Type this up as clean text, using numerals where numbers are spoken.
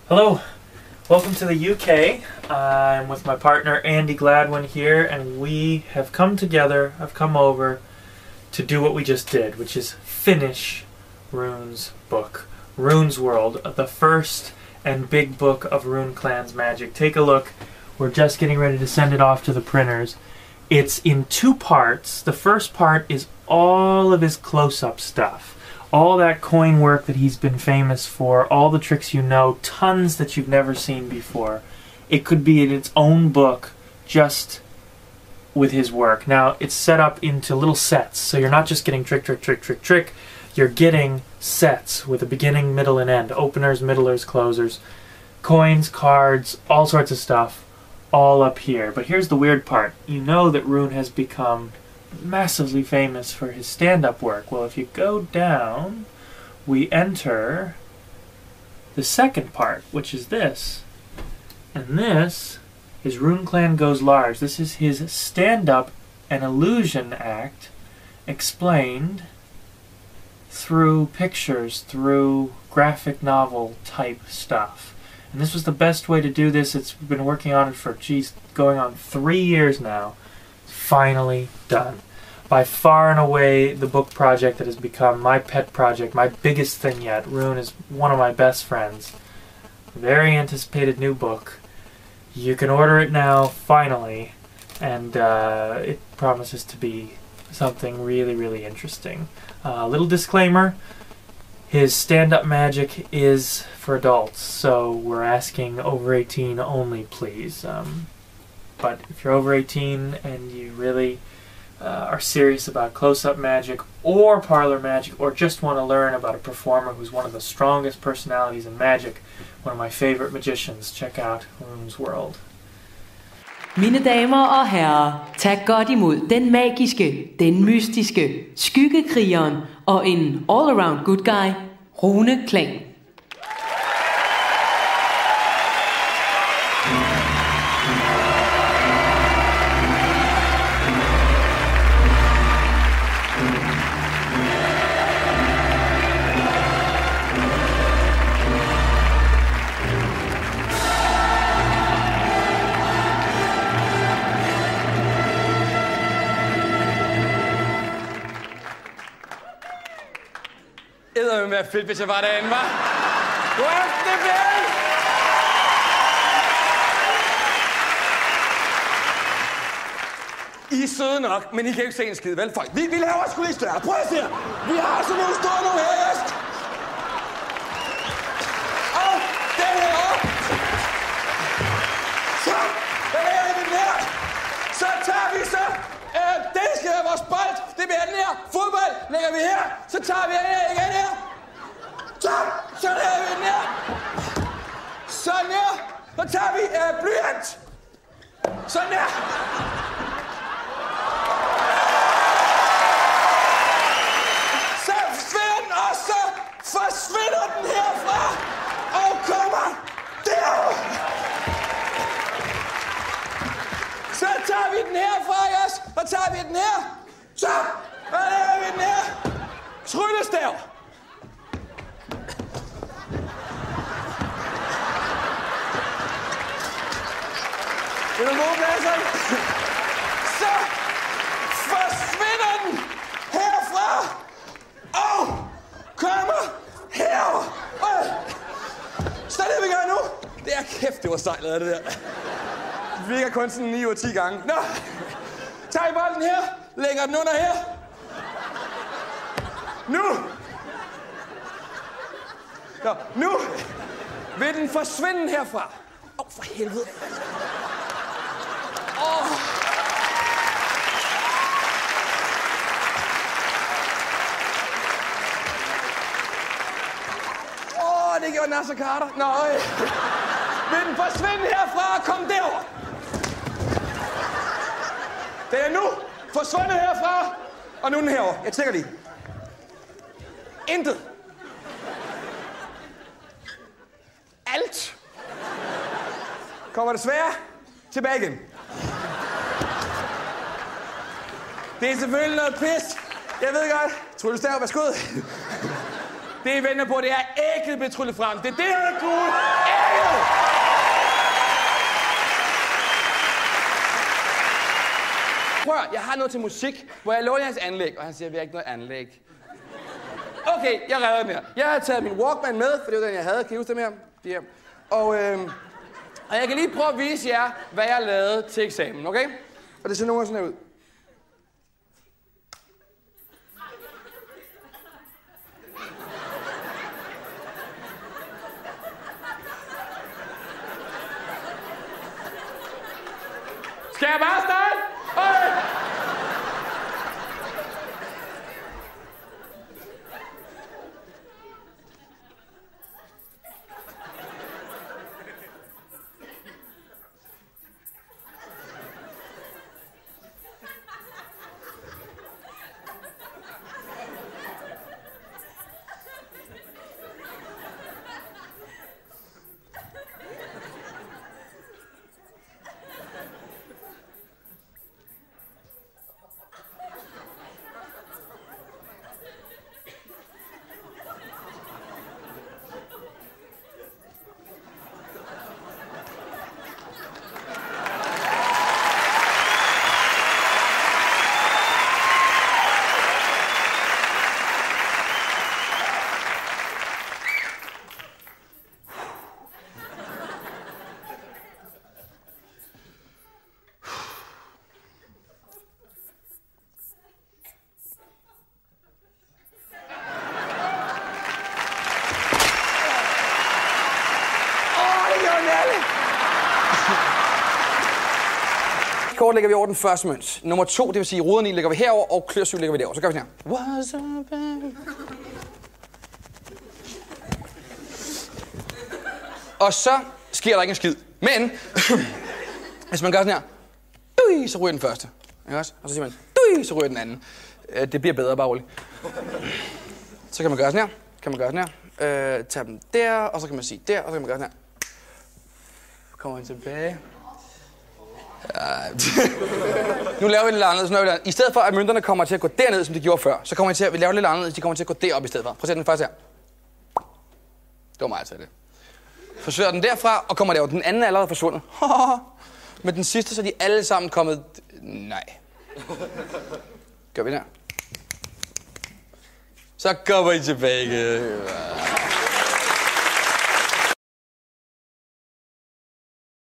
Hello, welcome to the UK. I'm with my partner Andy Gladwin here, and we have come together, I've come over to do what we just did, which is finish Rune's book, Rune's World, the first and big book of Rune Clan's magic. Take a look, we're just getting ready to send it off to the printers. It's in two parts. The first part is all of his close-up stuff. All that coin work that he's been famous for, all the tricks you know, tons that you've never seen before. It could be in its own book just with his work. Now, it's set up into little sets, so you're not just getting trick, trick, trick, trick, trick. You're getting sets with a beginning, middle, and end. Openers, middlers, closers, coins, cards, all sorts of stuff, all up here. But here's the weird part. You know that Rune has become massively famous for his stand-up work. Well, if you go down, we enter the second part, which is this. And this is Rune Clan Goes Large. This is his stand-up and illusion act explained through pictures, through graphic novel type stuff. And this was the best way to do this. It's been working on it for, going on 3 years now. Finally done. By far and away the book project that has become my pet project, my biggest thing yet. Rune is one of my best friends. Very anticipated new book. You can order it now, finally, and it promises to be something really, really interesting. Little disclaimer, his stand-up magic is for adults, so we're asking over 18 only, please. But if you're over 18 and you really are serious about close-up magic or parlor magic, or just want to learn about a performer who's one of the strongest personalities in magic, one of my favorite magicians, check out Rune's World. Mine damer og herrer, tag godt imod den magiske, den mystiske, skyggekrigeren og en all-around good guy, Rune Klan. Det ville være fedt, hvis jeg var derinde, hva'? God aften, vel! I er søde nok, men I kan jo ikke se en skide, vel, folk? Vi laver sgu lige større. Prøv at se her. Vi har sådan nogle store nogle hest. Og den her op. Så, hvad laver vi den her? Så tager vi så... det skal være vores bold. Det bliver den her. Fodbold lægger vi her. Så tager vi den her igen her. Så laver vi den her. Sådan her. Så tager vi blyant. Sådan her. Så forsvinder den, og så forsvinder den herfra. Og kommer derover. Så tager vi den herfra, også. Og tager vi den her. Så laver vi den her. Tryllestav. Det er nogle gode pladser. Så forsvinder den herfra. Og kommer herover. Så det vi gør nu. Det er kæft, det var sejt lavet det der. Det virker kun sådan 9 ud af 10 gange. Nå, tager I bolden her, lægger den under her. Nu vil den forsvinde herfra. For helvede. Det gjorde Nasser Carter. Vil den forsvinde herfra og komme derover? Den er nu forsvundet herfra, og nu er den herovre. Jeg tjekker lige. Intet. Alt. Kommer desværre tilbage igen. Det er selvfølgelig noget pis. Jeg ved godt. Tryllestav, værsgo. Det I venter på, det er ægget blev tryllet frem. Det er det, der er gode. Prøv at, jeg har noget til musik, hvor jeg låner hans anlæg, og han siger, vi har ikke noget anlæg. Okay, jeg redder den her. Jeg har taget min Walkman med, for det var den, jeg havde. Kan I huske dem her? De her. Og jeg kan lige prøve at vise jer, hvad jeg lavede til eksamen, okay? Og det ser nogle sådan her ud. Skal jeg bare starte? Okay. Kort lægger vi over den første mønt. Nummer 2, det vil sige ruden i lægger vi herover og klør 7 lægger vi derover. Så gør vi sådan her. Og så sker der ikke en skid. Men hvis man gør sådan her, så ryger den første. Ikke også? Og så siger man, så ryger den anden. Det bliver bedre, bare roligt. Så kan man gøre sådan her. Tage dem der, og så kan man sige der, og så kan man gøre sådan her. Kommer man tilbage. Nu laver vi lidt anderledes. I stedet for, at mønterne kommer til at gå derned, som de gjorde før, så kommer vi til at lave lidt anderledes. De kommer til at gå derop i stedet for. Prøv at sætte den først her. Det var mig, altså det. Forsøger den derfra, og kommer derover. Den anden er allerede forsvundet. Men den sidste, så er de alle sammen kommet... Nej. Gør vi den her. Så kommer I tilbage.